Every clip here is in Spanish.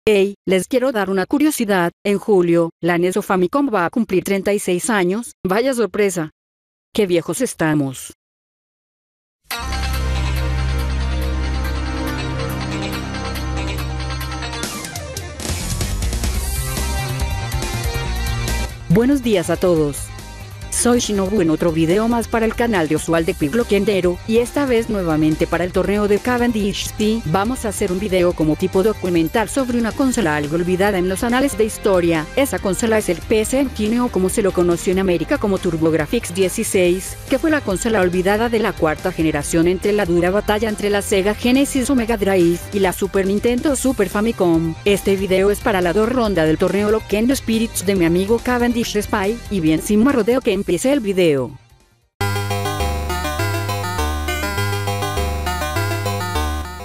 Hey, les quiero dar una curiosidad, en julio, la NES Famicom va a cumplir 36 años, vaya sorpresa. ¡Qué viejos estamos! Buenos días a todos. Soy Shinobu en otro video más para el canal de Oswald de Pigloquendero, y esta vez nuevamente para el torneo de Cavendish Tea. Vamos a hacer un video como tipo documental sobre una consola algo olvidada en los anales de historia. Esa consola es el PC Engine, o como se lo conoció en América como TurboGrafx 16, que fue la consola olvidada de la cuarta generación entre la dura batalla entre la Sega Genesis o Mega Drive y la Super Nintendo Super Famicom. Este video es para la dos ronda del torneo Loquendo Spirits de mi amigo Cavendish Spy, y bien sin más rodeo que empiece el video.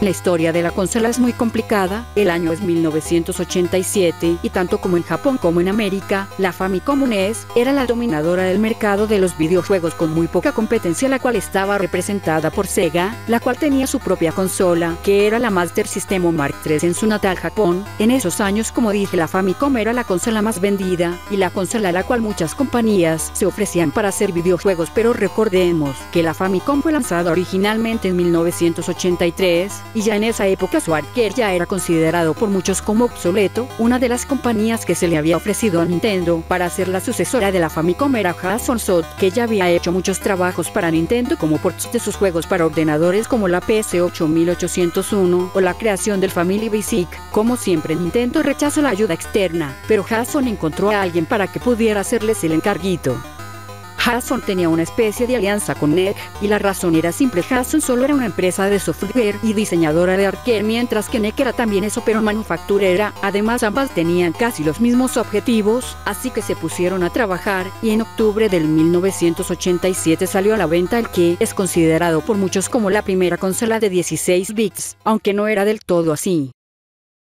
La historia de la consola es muy complicada. El año es 1987, y tanto como en Japón como en América, la Famicom NES era la dominadora del mercado de los videojuegos con muy poca competencia, la cual estaba representada por Sega, la cual tenía su propia consola, que era la Master System o Mark III en su natal Japón. En esos años, como dije, la Famicom era la consola más vendida, y la consola a la cual muchas compañías se ofrecían para hacer videojuegos, pero recordemos que la Famicom fue lanzada originalmente en 1983, y ya en esa época su arcade ya era considerado por muchos como obsoleto. Una de las compañías que se le había ofrecido a Nintendo para ser la sucesora de la Famicom era Hudson Soft, que ya había hecho muchos trabajos para Nintendo como ports de sus juegos para ordenadores como la PS 8801 o la creación del Family Basic. Como siempre, Nintendo rechazó la ayuda externa, pero Hudson encontró a alguien para que pudiera hacerles el encarguito. Hudson tenía una especie de alianza con NEC, y la razón era simple: Hudson solo era una empresa de software y diseñadora de arcade, mientras que NEC era también eso pero manufacturera. Además, ambas tenían casi los mismos objetivos, así que se pusieron a trabajar, y en octubre del 1987 salió a la venta el que es considerado por muchos como la primera consola de 16 bits, aunque no era del todo así.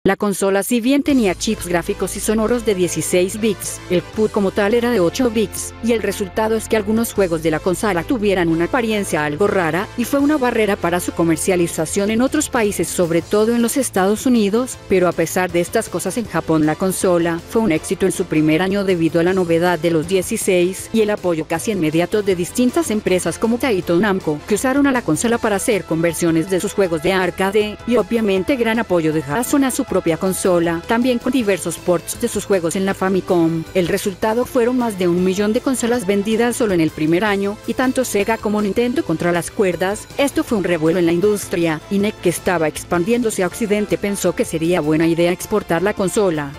La consola, si bien tenía chips gráficos y sonoros de 16 bits, el PUD como tal era de 8 bits, y el resultado es que algunos juegos de la consola tuvieran una apariencia algo rara, y fue una barrera para su comercialización en otros países, sobre todo en los Estados Unidos. Pero a pesar de estas cosas, en Japón la consola fue un éxito en su primer año debido a la novedad de los 16 y el apoyo casi inmediato de distintas empresas como Taito Namco, que usaron a la consola para hacer conversiones de sus juegos de arcade, y obviamente gran apoyo de Hudson a su propia consola, también con diversos ports de sus juegos en la Famicom. El resultado fueron más de 1 millón de consolas vendidas solo en el primer año, y tanto Sega como Nintendo contra las cuerdas. Esto fue un revuelo en la industria, y NEC, que estaba expandiéndose a Occidente, pensó que sería buena idea exportar la consola.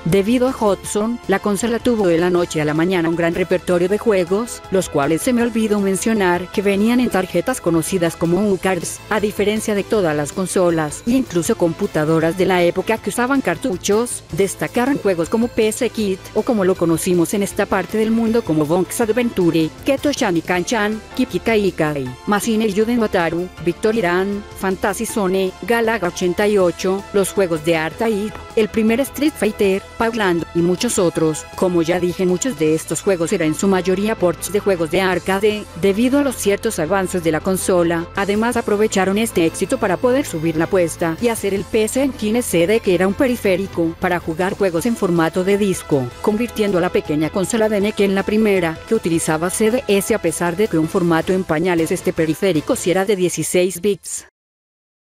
Debido a Hudson, la consola tuvo de la noche a la mañana un gran repertorio de juegos, los cuales se me olvidó mencionar que venían en tarjetas conocidas como U-Cards, a diferencia de todas las consolas, e incluso computadoras de la época que usaban cartuchos. Destacaron juegos como PS Kit, o como lo conocimos en esta parte del mundo como Bonk's Adventure, Keto Shani Kanchan, Kiki Kaikai, Machine Yuden Wataru, Victory Run, Fantasy Zone, Galaga 88, los juegos de Arcade, el primer Street Fighter, Pac-Land, y muchos otros. Como ya dije, muchos de estos juegos eran en su mayoría ports de juegos de arcade, debido a los ciertos avances de la consola. Además, aprovecharon este éxito para poder subir la apuesta y hacer el PC Engine CD, que era un periférico para jugar juegos en formato de disco, convirtiendo a la pequeña consola de NEC en la primera que utilizaba CDS, a pesar de que un formato en pañales este periférico sí era de 16 bits.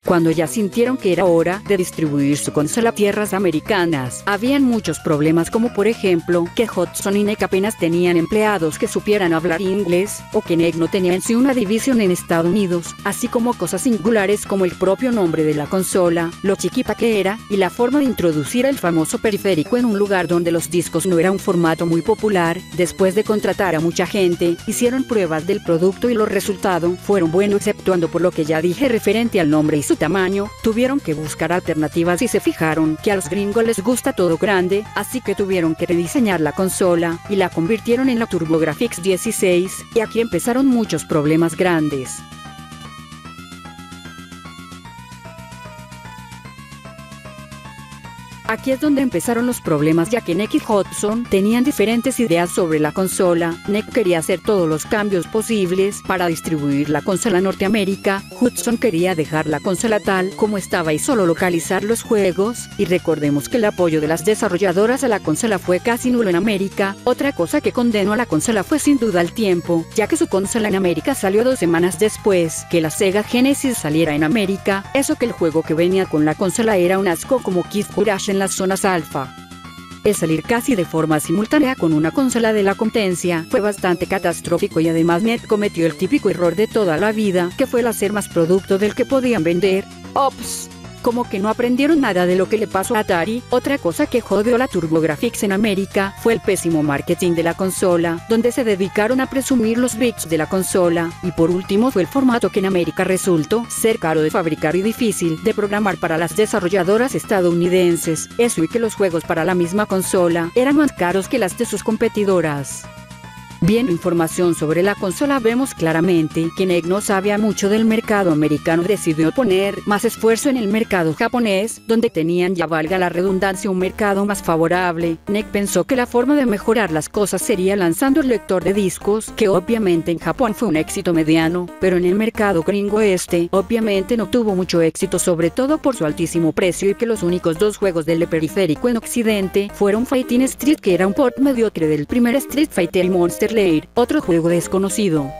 Cuando ya sintieron que era hora de distribuir su consola a tierras americanas, habían muchos problemas, como por ejemplo que Hudson y NEC apenas tenían empleados que supieran hablar inglés, o que NEC no tenía en sí una división en Estados Unidos, así como cosas singulares como el propio nombre de la consola, lo chiquipa que era, y la forma de introducir el famoso periférico en un lugar donde los discos no era un formato muy popular. Después de contratar a mucha gente, hicieron pruebas del producto y los resultados fueron buenos, exceptuando por lo que ya dije referente al nombre y su tamaño. Tuvieron que buscar alternativas y se fijaron que a los gringos les gusta todo grande, así que tuvieron que rediseñar la consola y la convirtieron en la TurboGrafx 16, y aquí empezaron muchos problemas grandes. Aquí es donde empezaron los problemas, ya que NEC y Hudson tenían diferentes ideas sobre la consola. NEC quería hacer todos los cambios posibles para distribuir la consola en Norteamérica. Hudson quería dejar la consola tal como estaba y solo localizar los juegos, y recordemos que el apoyo de las desarrolladoras a la consola fue casi nulo en América. Otra cosa que condenó a la consola fue sin duda el tiempo, ya que su consola en América salió 2 semanas después que la Sega Genesis saliera en América. Eso que el juego que venía con la consola era un asco como Kid Courage en las zonas alfa. El salir casi de forma simultánea con una consola de la competencia fue bastante catastrófico, y además NEC cometió el típico error de toda la vida, que fue el hacer más producto del que podían vender. Ops. Como que no aprendieron nada de lo que le pasó a Atari. Otra cosa que jodió la TurboGrafx en América fue el pésimo marketing de la consola, donde se dedicaron a presumir los bits de la consola. Y por último fue el formato, que en América resultó ser caro de fabricar y difícil de programar para las desarrolladoras estadounidenses. Eso, y que los juegos para la misma consola eran más caros que las de sus competidoras. Viendo información sobre la consola, vemos claramente que NEC no sabía mucho del mercado americano. Decidió poner más esfuerzo en el mercado japonés, donde tenían, ya valga la redundancia, un mercado más favorable. NEC pensó que la forma de mejorar las cosas sería lanzando el lector de discos, que obviamente en Japón fue un éxito mediano, pero en el mercado gringo obviamente no tuvo mucho éxito, sobre todo por su altísimo precio, y que los únicos 2 juegos del periférico en Occidente fueron Fighting Street, que era un port mediocre del primer Street Fighter, y Monster Lair, otro juego desconocido.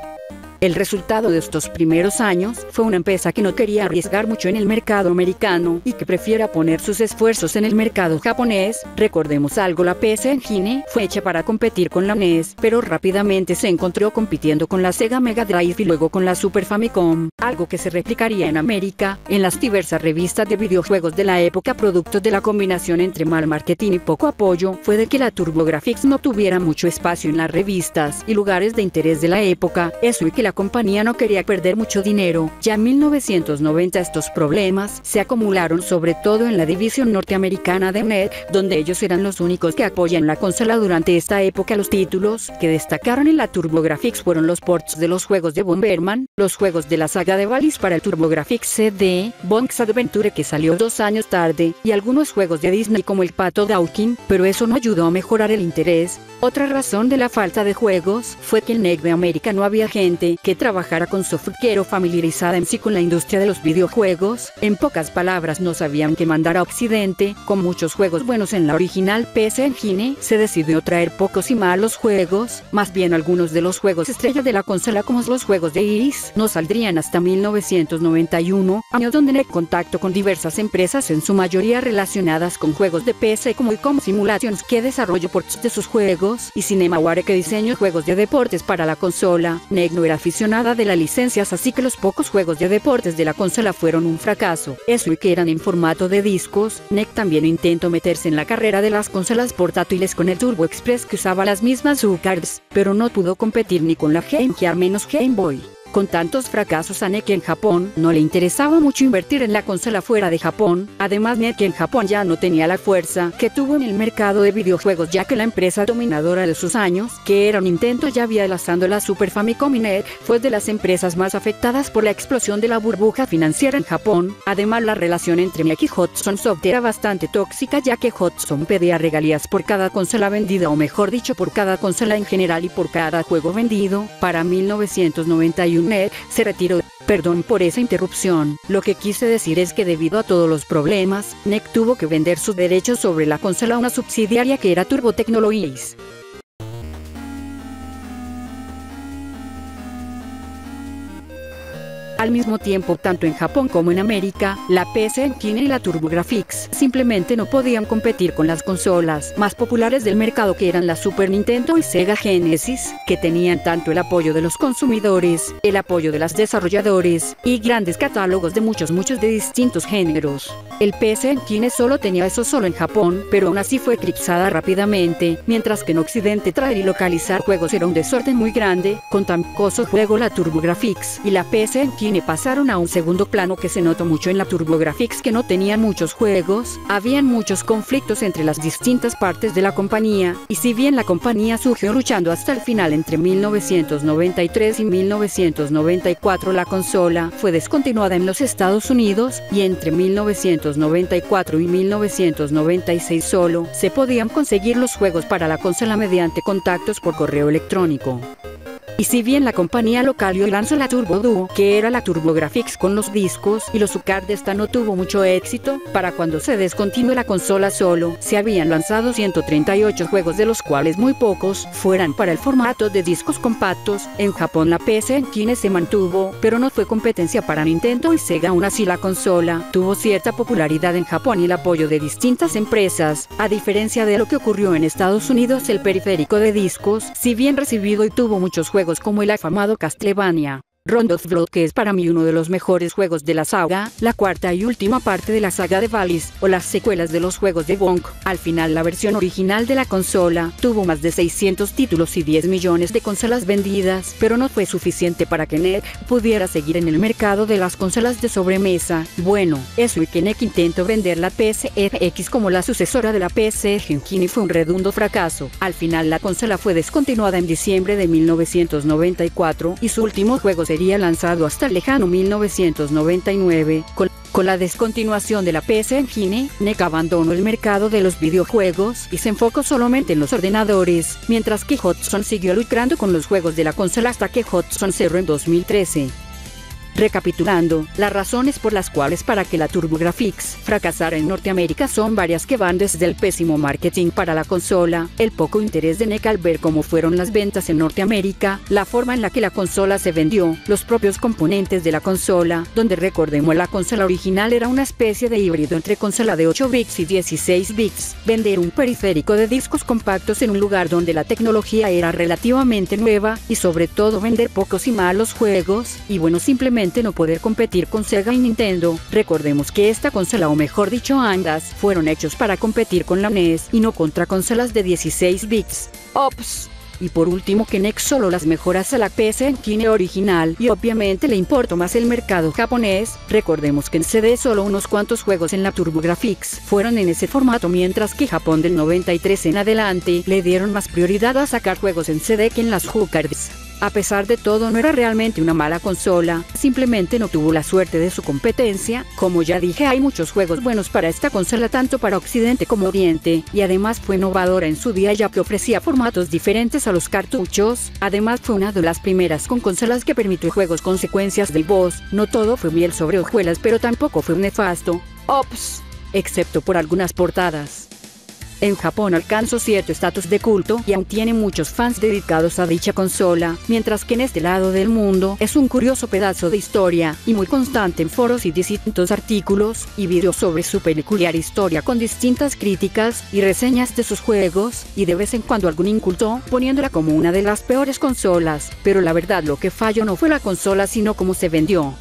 El resultado de estos primeros años fue una empresa que no quería arriesgar mucho en el mercado americano y que prefiera poner sus esfuerzos en el mercado japonés. Recordemos algo, la PC Engine fue hecha para competir con la NES, pero rápidamente se encontró compitiendo con la Sega Mega Drive y luego con la Super Famicom, algo que se replicaría en América. En las diversas revistas de videojuegos de la época, producto de la combinación entre mal marketing y poco apoyo, fue de que la TurboGrafx no tuviera mucho espacio en las revistas y lugares de interés de la época. Eso, y que la compañía no quería perder mucho dinero. Ya en 1990 estos problemas se acumularon, sobre todo en la división norteamericana de NEC, donde ellos eran los únicos que apoyan la consola durante esta época. Los títulos que destacaron en la TurboGrafx fueron los ports de los juegos de Bomberman, los juegos de la saga de Valis para el TurboGrafx CD, Bonk's Adventure, que salió 2 años tarde, y algunos juegos de Disney como el Pato Dawkins, pero eso no ayudó a mejorar el interés. Otra razón de la falta de juegos fue que en NEC de América no había gente que trabajara con software o familiarizada en sí con la industria de los videojuegos. En pocas palabras, no sabían qué mandar a Occidente. Con muchos juegos buenos en la original PC Engine, se decidió traer pocos y malos juegos. Más bien, algunos de los juegos estrella de la consola, como los juegos de Iris, no saldrían hasta 1991, año donde NEC contactó con diversas empresas, en su mayoría relacionadas con juegos de PC, como Icom Simulations, que desarrolló ports de sus juegos, y CinemaWare, que diseñó juegos de deportes para la consola. NEC no era aficionada de las licencias, así que los pocos juegos de deportes de la consola fueron un fracaso. Eso, y que eran en formato de discos. NEC también intentó meterse en la carrera de las consolas portátiles con el Turbo Express, que usaba las mismas UCards, pero no pudo competir ni con la Game Gear menos Game Boy. Con tantos fracasos, a NEC en Japón no le interesaba mucho invertir en la consola fuera de Japón. Además, NEC en Japón ya no tenía la fuerza que tuvo en el mercado de videojuegos, ya que la empresa dominadora de sus años, que era Nintendo, ya había lanzado la Super Famicom, y NEC fue de las empresas más afectadas por la explosión de la burbuja financiera en Japón. Además, la relación entre NEC y Hudson Soft era bastante tóxica, ya que Hudson pedía regalías por cada consola vendida, o mejor dicho, por cada consola en general y por cada juego vendido. Para 1991 NEC se retiró. Perdón por esa interrupción. Lo que quise decir es que debido a todos los problemas, NEC tuvo que vender sus derechos sobre la consola a una subsidiaria que era Turbo Technologies. Al mismo tiempo, tanto en Japón como en América, la PC Engine y la TurboGrafx simplemente no podían competir con las consolas más populares del mercado, que eran la Super Nintendo y Sega Genesis, que tenían tanto el apoyo de los consumidores, el apoyo de las desarrolladores y grandes catálogos de muchos de distintos géneros. El PC Engine solo tenía eso solo en Japón, pero aún así fue eclipsada rápidamente, mientras que en Occidente traer y localizar juegos era un desorden muy grande. Con tan coso juego, la TurboGrafx y la PC Engine Engine pasaron a un segundo plano que se notó mucho en la TurboGrafx, que no tenían muchos juegos, habían muchos conflictos entre las distintas partes de la compañía, y si bien la compañía surgió luchando hasta el final entre 1993 y 1994, la consola fue descontinuada en los Estados Unidos, y entre 1994 y 1996 solo se podían conseguir los juegos para la consola mediante contactos por correo electrónico. Y si bien la compañía local lanzó la Turbo Duo, que era la TurboGrafx con los discos, y los UCAR de esta no tuvo mucho éxito, para cuando se descontinuó la consola solo se habían lanzado 138 juegos, de los cuales muy pocos fueran para el formato de discos compactos. En Japón la PS Engine se mantuvo, pero no fue competencia para Nintendo y Sega. Aún así la consola tuvo cierta popularidad en Japón y el apoyo de distintas empresas. A diferencia de lo que ocurrió en Estados Unidos, el periférico de discos, si bien recibido y tuvo muchos juegos como el afamado Castlevania Rondo of Blood, que es para mí uno de los mejores juegos de la saga, la cuarta y última parte de la saga de Valis, o las secuelas de los juegos de Bonk. Al final la versión original de la consola tuvo más de 600 títulos y 10 millones de consolas vendidas, pero no fue suficiente para que NEC pudiera seguir en el mercado de las consolas de sobremesa. Bueno, eso y que NEC intentó vender la PSX como la sucesora de la PS Engine fue un redondo fracaso. Al final la consola fue descontinuada en diciembre de 1994 y su último juego sería lanzado hasta el lejano 1999. Con la descontinuación de la PS Engine, NEC abandonó el mercado de los videojuegos y se enfocó solamente en los ordenadores, mientras que Hudson siguió lucrando con los juegos de la consola hasta que Hudson cerró en 2013. Recapitulando, las razones por las cuales para que la TurboGrafx fracasara en Norteamérica son varias, que van desde el pésimo marketing para la consola, el poco interés de NEC al ver cómo fueron las ventas en Norteamérica, la forma en la que la consola se vendió, los propios componentes de la consola, donde recordemos la consola original era una especie de híbrido entre consola de 8 bits y 16 bits, vender un periférico de discos compactos en un lugar donde la tecnología era relativamente nueva, y sobre todo vender pocos y malos juegos, y bueno, simplemente no poder competir con Sega y Nintendo. Recordemos que esta consola, o mejor dicho ambas, fueron hechos para competir con la NES y no contra consolas de 16 bits. Ops. Y por último, que NEC solo las mejoras a la PS Engine original, y obviamente le importó más el mercado japonés. Recordemos que en CD solo unos cuantos juegos en la TurboGrafx fueron en ese formato, mientras que Japón del 93 en adelante le dieron más prioridad a sacar juegos en CD que en las UCARs. A pesar de todo, no era realmente una mala consola, simplemente no tuvo la suerte de su competencia. Como ya dije, hay muchos juegos buenos para esta consola, tanto para Occidente como Oriente, y además fue innovadora en su día, ya que ofrecía formatos diferentes a los cartuchos. Además fue una de las primeras con consolas que permitió juegos con secuencias de voz. No todo fue miel sobre hojuelas, pero tampoco fue nefasto. Ops, excepto por algunas portadas. En Japón alcanzó cierto estatus de culto y aún tiene muchos fans dedicados a dicha consola, mientras que en este lado del mundo es un curioso pedazo de historia y muy constante en foros y distintos artículos y videos sobre su peculiar historia, con distintas críticas y reseñas de sus juegos, y de vez en cuando algún inculto poniéndola como una de las peores consolas. Pero la verdad, lo que falló no fue la consola, sino cómo se vendió.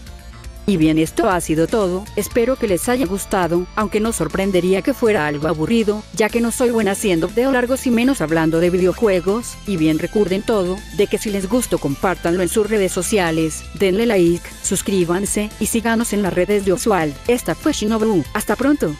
Y bien, esto ha sido todo. Espero que les haya gustado, aunque no sorprendería que fuera algo aburrido, ya que no soy buena haciendo videos largos y menos hablando de videojuegos. Y bien, recuerden todo, de que si les gustó, compártanlo en sus redes sociales, denle like, suscríbanse y síganos en las redes de Oswald. Esta fue Shinobu. Hasta pronto.